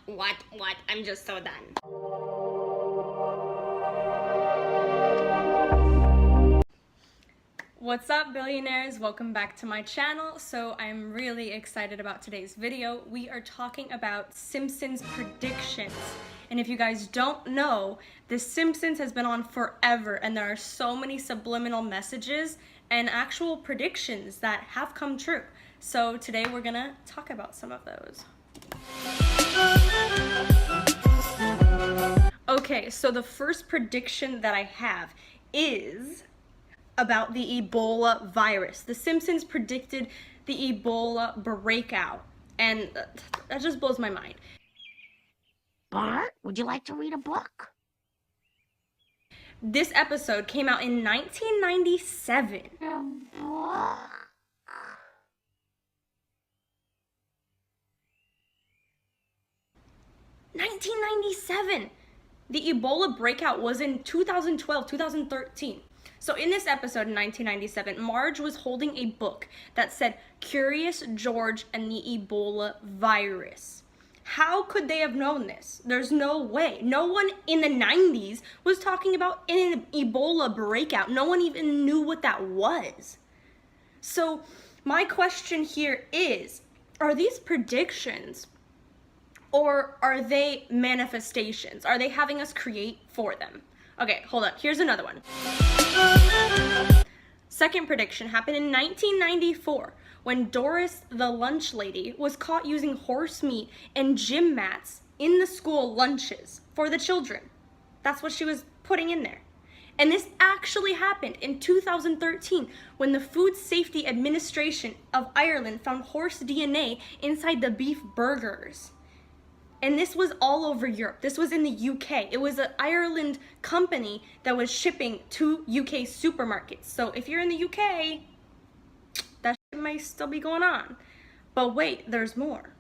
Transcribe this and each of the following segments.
I'm just so done. What's up, billionaires? Welcome back to my channel. So I'm really excited about today's video. We are talking about Simpsons Predictions. And if you guys don't know, The Simpsons has been on forever, and there are so many subliminal messages and actual predictions that have come true. So today we're gonna talk about some of those. Okay, so the first prediction that I have is about the Ebola virus. The Simpsons predicted the Ebola breakout, and that just blows my mind. Bart, would you like to read a book? This episode came out in 1997. 1997! The Ebola breakout was in 2012, 2013. So in this episode in 1997, Marge was holding a book that said Curious George and the Ebola virus. How could they have known this? There's no way. No one in the 90s was talking about an Ebola breakout. No one even knew what that was. So my question here is, are these predictions or are they manifestations? Are they having us create for them? Okay, hold up. Here's another one. Second prediction happened in 1994 when Doris the lunch lady was caught using horse meat and gym mats in the school lunches for the children. That's what she was putting in there. And this actually happened in 2013 when the Food Safety Administration of Ireland found horse DNA inside the beef burgers. And this was all over Europe. This was in the UK. It was an Ireland company that was shipping to UK supermarkets. So if you're in the UK, that shit might still be going on. But wait, there's more.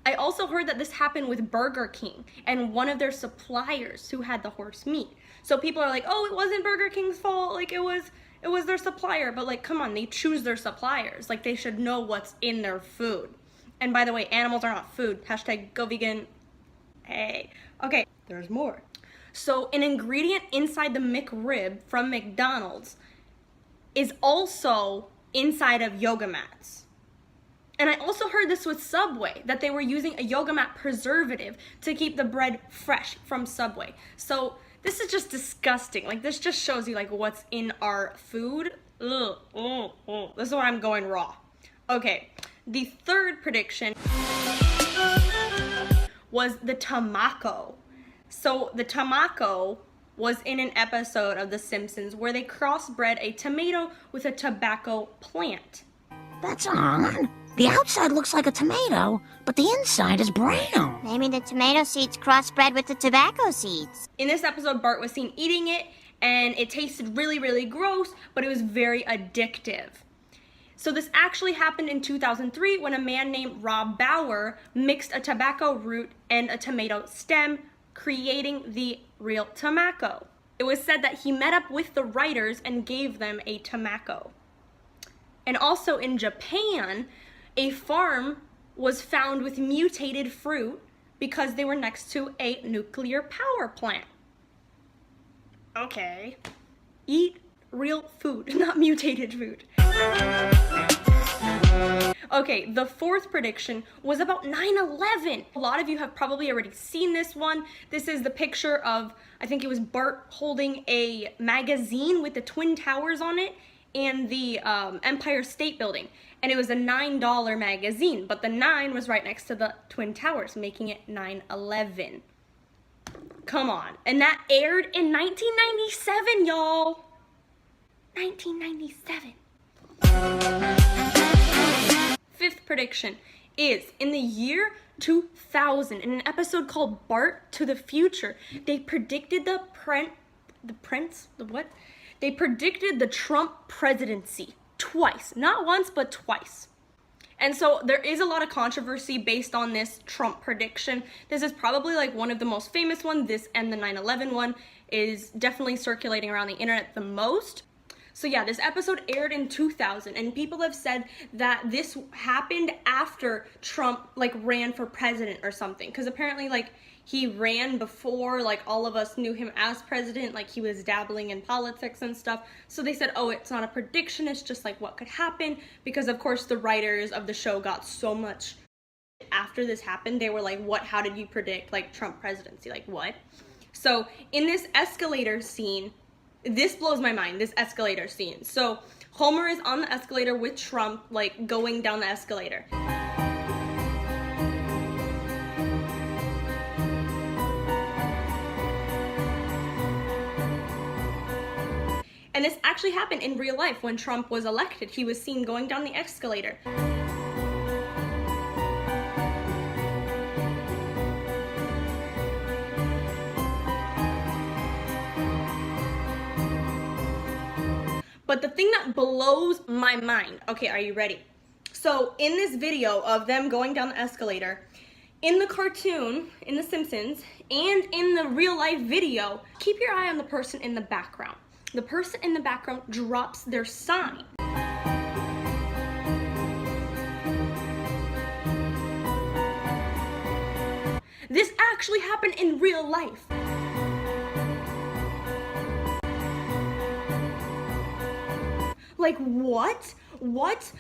I also heard that this happened with Burger King and one of their suppliers who had the horse meat. So people are like, oh, it wasn't Burger King's fault. Like it was their supplier. But like, come on, they choose their suppliers. Like they should know what's in their food. And by the way, animals are not food. Hashtag go vegan. Hey. Okay, there's more. So an ingredient inside the McRib from McDonald's is also inside of yoga mats. And I also heard this with Subway, that they were using a yoga mat preservative to keep the bread fresh from Subway. So this is just disgusting. Like this just shows you like what's in our food. Ugh, ugh, ugh. This is why I'm going raw. Okay. The third prediction was the tamako. So the tamako was in an episode of The Simpsons where they crossbred a tomato with a tobacco plant. That's odd. The outside looks like a tomato, but the inside is brown. Maybe the tomato seeds crossbred with the tobacco seeds. In this episode, Bart was seen eating it, and it tasted really, really gross, but it was very addictive. So this actually happened in 2003 when a man named Rob Bauer mixed a tobacco root and a tomato stem, creating the real tamako. It was said that he met up with the writers and gave them a tamako. And also in Japan, a farm was found with mutated fruit because they were next to a nuclear power plant. Okay. Eat real food, not mutated food. Okay, the fourth prediction was about 9/11. A lot of you have probably already seen this one. This is the picture of, I think it was Bart holding a magazine with the Twin Towers on it and the Empire State Building. And it was a $9 magazine, but the 9 was right next to the Twin Towers, making it 9/11. Come on. And that aired in 1997, y'all. 1997. Fifth prediction is in the year 2000, in an episode called Bart to the Future, they predicted They predicted the Trump presidency twice, not once, but twice. And so there is a lot of controversy based on this Trump prediction. This is probably like one of the most famous ones. This and the 9/11 one is definitely circulating around the internet the most. So yeah, this episode aired in 2000, and people have said that this happened after Trump like ran for president or something, because apparently like he ran before like all of us knew him as president, like he was dabbling in politics and stuff. So they said, oh, it's not a prediction, it's just like what could happen, because of course the writers of the show got so much after this happened. They were like, what, how did you predict like Trump presidency, like what? So in this escalator scene, this blows my mind, this escalator scene. So Homer is on the escalator with Trump, like going down the escalator. And this actually happened in real life when Trump was elected. He was seen going down the escalator. But the thing that blows my mind, okay, are you ready? So in this video of them going down the escalator, in the cartoon, in The Simpsons, and in the real life video, keep your eye on the person in the background. The person in the background drops their sign. This actually happened in real life. Like, what? What?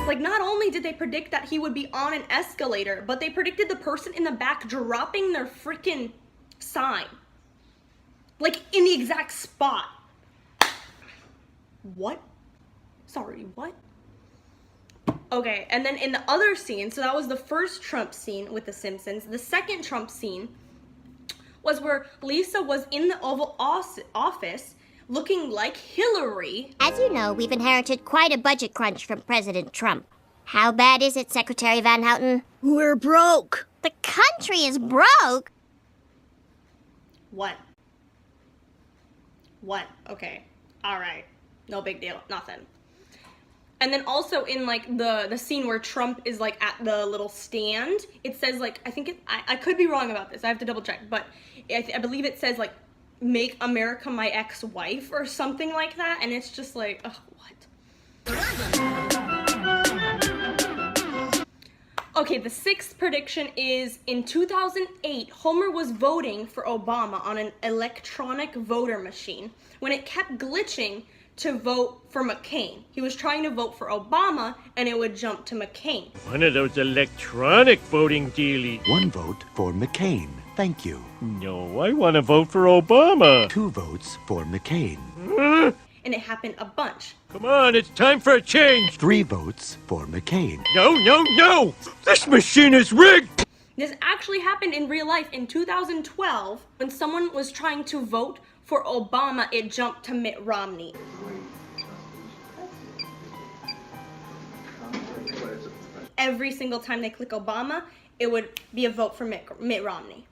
Like, not only did they predict that he would be on an escalator, but they predicted the person in the back dropping their freaking sign. Like, in the exact spot. What? Sorry, what? Okay, and then in the other scene, so that was the first Trump scene with The Simpsons. The second Trump scene was where Lisa was in the Oval Office looking like Hillary. As you know, we've inherited quite a budget crunch from President Trump. How bad is it, Secretary Van Houten? We're broke. The country is broke? What? What? Okay. All right. No big deal. Nothing. And then also in like the scene where Trump is like at the little stand, it says like, I think I could be wrong about this, I have to double check, but I believe it says like, make America my ex-wife or something like that, and it's just like, ugh, what? Okay, the sixth prediction is in 2008, Homer was voting for Obama on an electronic voter machine when it kept glitching to vote for McCain. He was trying to vote for Obama, and it would jump to McCain. One of those electronic voting dealies. One vote for McCain. Thank you. No, I want to vote for Obama. 2 votes for McCain. And it happened a bunch. Come on, it's time for a change. 3 votes for McCain. No, no, no! This machine is rigged! This actually happened in real life in 2012 when someone was trying to vote for Obama, it jumped to Mitt Romney. Every single time they click Obama, it would be a vote for Mitt Romney.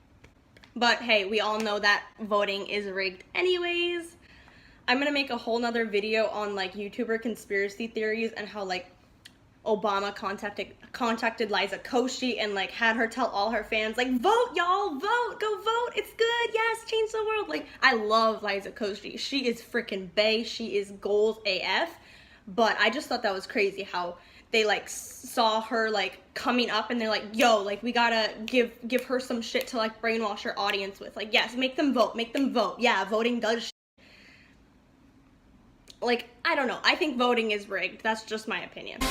But hey, we all know that voting is rigged anyways. I'm gonna make a whole nother video on like YouTuber conspiracy theories and how like Obama contacted Liza Koshy and like had her tell all her fans like, vote y'all, vote, go vote, it's good, yes, change the world. Like, I love Liza Koshy. She is freaking bae, she is goals AF. But I just thought that was crazy how they like saw her like coming up and they're like, yo, like we gotta give her some shit to like brainwash her audience with. Like, yes, make them vote, yeah, voting does shit. Like, I don't know, I think voting is rigged, that's just my opinion.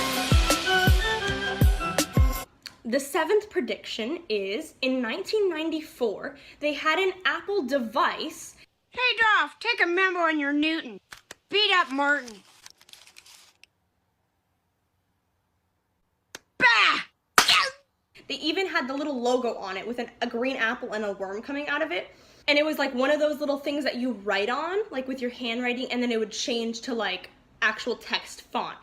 The seventh prediction is, in 1994, they had an Apple device. Hey, Dolph, take a memo on your Newton. Beat up Martin. Bah! They even had the little logo on it with a green apple and a worm coming out of it. And it was like one of those little things that you write on, like with your handwriting, and then it would change to like actual text font.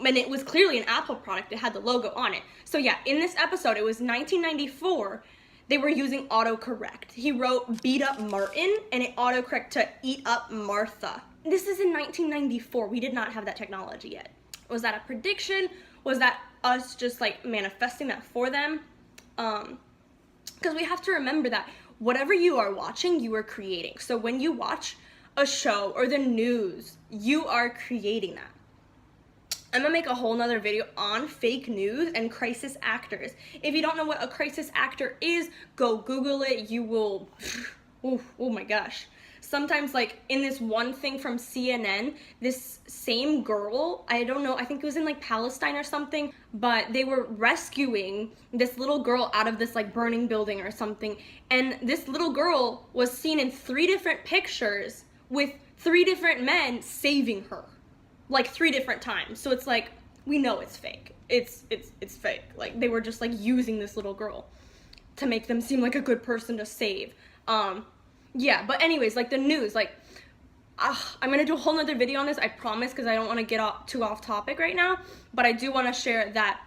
And it was clearly an Apple product, it had the logo on it. So yeah, in this episode, it was 1994, they were using autocorrect. He wrote beat up Martin, and it autocorrect to eat up Martha. This is in 1994, we did not have that technology yet. Was that a prediction? Was that us just like manifesting that for them? Because we have to remember that whatever you are watching, you are creating. So when you watch a show or the news, you are creating that. I'm gonna make a whole nother video on fake news and crisis actors. If you don't know what a crisis actor is, go Google it. You will, oh my gosh. Sometimes, like, in this one thing from CNN, this same girl, I don't know, I think it was in like Palestine or something, but they were rescuing this little girl out of this like burning building or something, and this little girl was seen in 3 different pictures with 3 different men saving her, like 3 different times. So it's like, we know it's fake. It's fake. Like, they were just like using this little girl to make them seem like a good person to save. Yeah, but anyways, like the news, like, I'm gonna do a whole nother video on this, I promise, because I don't want to get too off topic right now, but I do want to share that.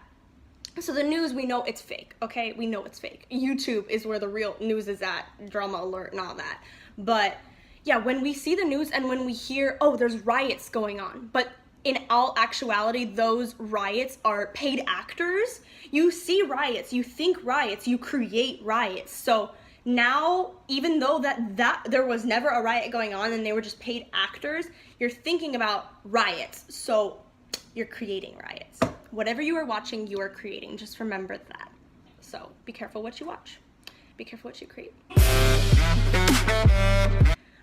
So the news, we know it's fake, okay? We know it's fake. YouTube is where the real news is at, drama alert and all that. But yeah, when we see the news and when we hear, oh, there's riots going on, but in all actuality, those riots are paid actors. You see riots, you think riots, you create riots. So now, even though that there was never a riot going on and they were just paid actors, you're thinking about riots. So you're creating riots. Whatever you are watching, you are creating. Just remember that. So be careful what you watch. Be careful what you create.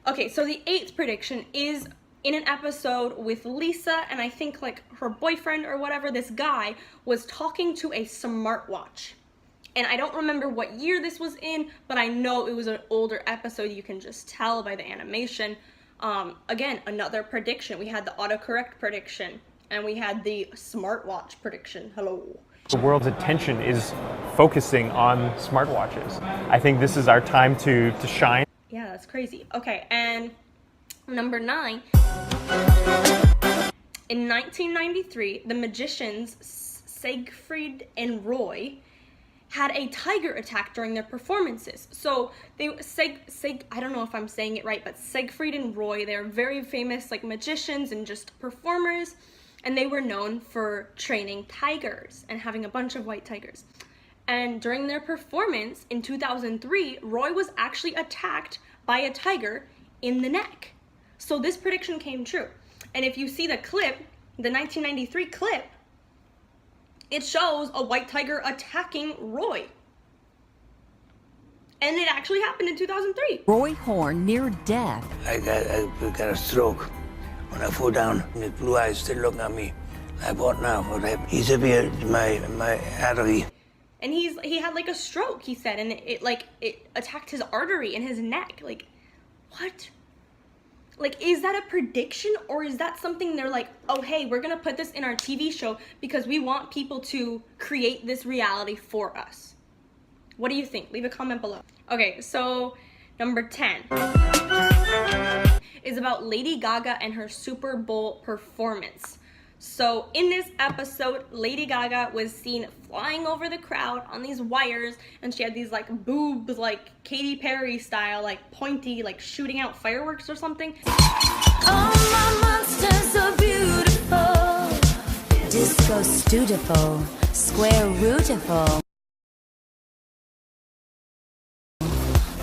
Okay, so the 8th prediction is in an episode with Lisa, and I think like her boyfriend or whatever, this guy was talking to a smartwatch. And I don't remember what year this was in, but I know it was an older episode. You can just tell by the animation. Again, another prediction. We had the autocorrect prediction, and we had the smartwatch prediction. Hello. The world's attention is focusing on smartwatches. I think this is our time to shine. Yeah, that's crazy. Okay, and number 9. In 1993, the magicians Siegfried and Roy had a tiger attack during their performances. So they I don't know if I'm saying it right, but Siegfried and Roy, they're very famous like magicians and just performers, and they were known for training tigers and having a bunch of white tigers. And during their performance in 2003, Roy was actually attacked by a tiger in the neck. So this prediction came true. And if you see the clip, the 1993 clip, it shows a white tiger attacking Roy. And it actually happened in 2003. Roy Horn near death. I got a stroke. When I fall down, his blue eyes still looking at me. Like, what now? What happened? He said my artery. And he had like a stroke, he said, and it attacked his artery in his neck. Like, what? Like, is that a prediction, or is that something they're like, oh, hey, we're gonna put this in our TV show because we want people to create this reality for us? What do you think? Leave a comment below. Okay, so number 10 is about Lady Gaga and her Super Bowl performance. So in this episode, Lady Gaga was seen flying over the crowd on these wires, and she had these like boobs, like Katy Perry style, like pointy, like shooting out fireworks or something. Oh, my monsters are beautiful. Disco stutiful, square rootiful,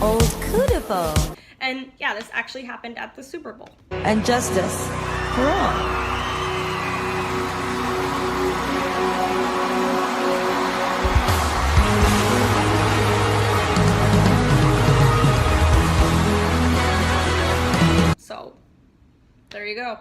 old cootiful. And yeah, this actually happened at the Super Bowl. And justice for all. So, there you go.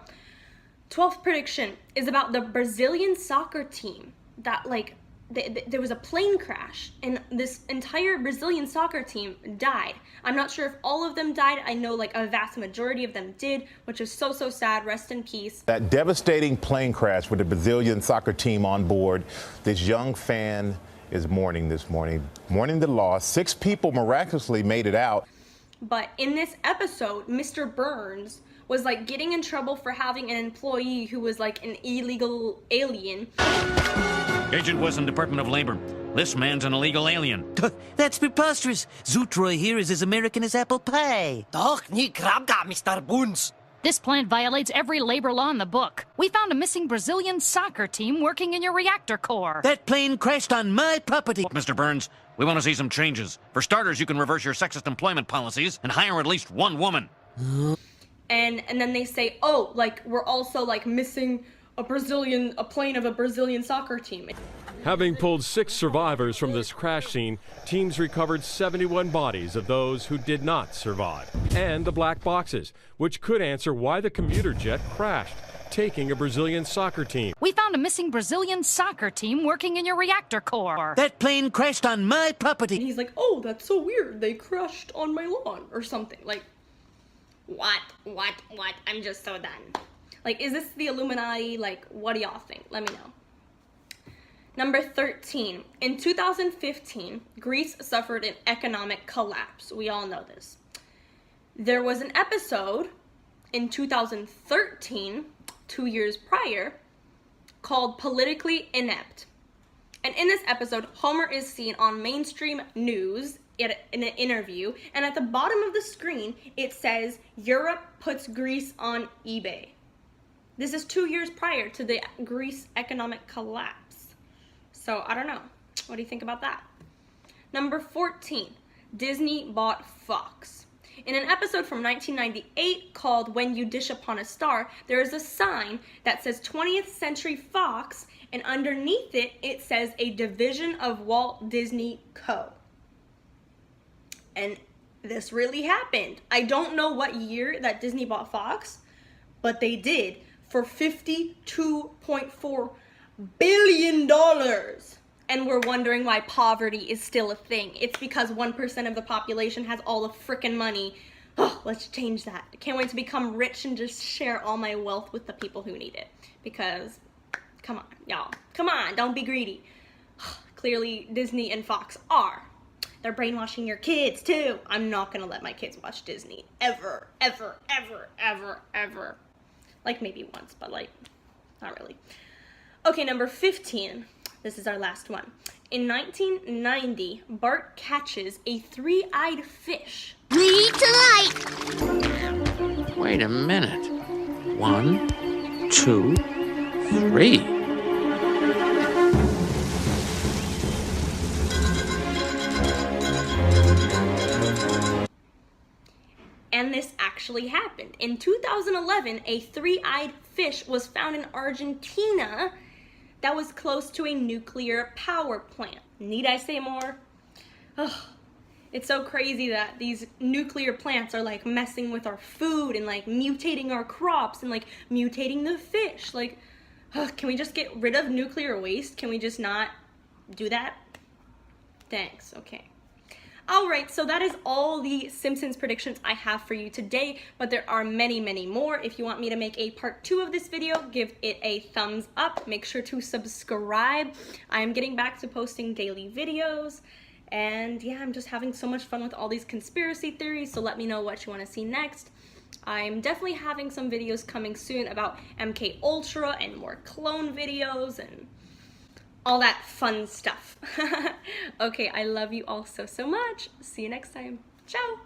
12th prediction is about the Brazilian soccer team that, like, there was a plane crash and this entire Brazilian soccer team died. I'm not sure if all of them died. I know, like, a vast majority of them did, which is so, so sad. Rest in peace. That devastating plane crash with the Brazilian soccer team on board. This young fan is mourning this morning, mourning the loss. 6 people miraculously made it out. But in this episode, Mr. Burns was like getting in trouble for having an employee who was like an illegal alien. Agent Wesson, Department of Labor. This man's an illegal alien. That's preposterous. Zutroy here is as American as apple pie. Doch, nie grab da, Mr. Boons. This plant violates every labor law in the book. We found a missing Brazilian soccer team working in your reactor core. That plane crashed on my property. Mr. Burns, we want to see some changes. For starters, you can reverse your sexist employment policies and hire at least one woman. And then they say, oh, like, we're also, like, missing a plane of a Brazilian soccer team. Having pulled 6 survivors from this crash scene, teams recovered 71 bodies of those who did not survive, and the black boxes, which could answer why the commuter jet crashed, taking a Brazilian soccer team. We found a missing Brazilian soccer team working in your reactor core. That plane crashed on my property. And he's like, oh, that's so weird. They crashed on my lawn or something. Like, what? I'm just so done. Like, is this the Illuminati? Like, what do y'all think? Let me know. Number 13. In 2015, Greece suffered an economic collapse. We all know this. There was an episode in 2013, 2 years prior, called Politically Inept. And in this episode, Homer is seen on mainstream news in an interview, and at the bottom of the screen, it says, Europe puts Greece on eBay. This is 2 years prior to the Greece economic collapse. So, I don't know. What do you think about that? Number 14, Disney bought Fox. In an episode from 1998 called When You Dish Upon a Star, there is a sign that says 20th Century Fox, and underneath it, it says a division of Walt Disney Co. And this really happened. I don't know what year that Disney bought Fox, but they did for $52.4 billion. And we're wondering why poverty is still a thing. It's because 1% of the population has all the frickin' money. Oh, let's change that. I can't wait to become rich and just share all my wealth with the people who need it. Because, come on, y'all. Come on, don't be greedy. Clearly, Disney and Fox are. They're brainwashing your kids, too. I'm not gonna let my kids watch Disney. Ever. Like, maybe once, but, like, not really. Okay, number 15. This is our last one. In 1990, Bart catches a 3-eyed fish. Lead to light! Wait a minute. 1, 2, 3. And this actually happened. In 2011, a 3-eyed fish was found in Argentina that was close to a nuclear power plant. Need I say more? Ugh. It's so crazy that these nuclear plants are like messing with our food and like mutating our crops and like mutating the fish. Like, can we just get rid of nuclear waste? Can we just not do that? Thanks, okay. Alright, so that is all the Simpsons predictions I have for you today, but there are many, many more. If you want me to make a part 2 of this video, give it a thumbs up. Make sure to subscribe. I am getting back to posting daily videos, and yeah, I'm just having so much fun with all these conspiracy theories, so let me know what you want to see next. I'm definitely having some videos coming soon about MK Ultra and more clone videos and all that fun stuff. Okay, I love you all so much. See you next time. Ciao!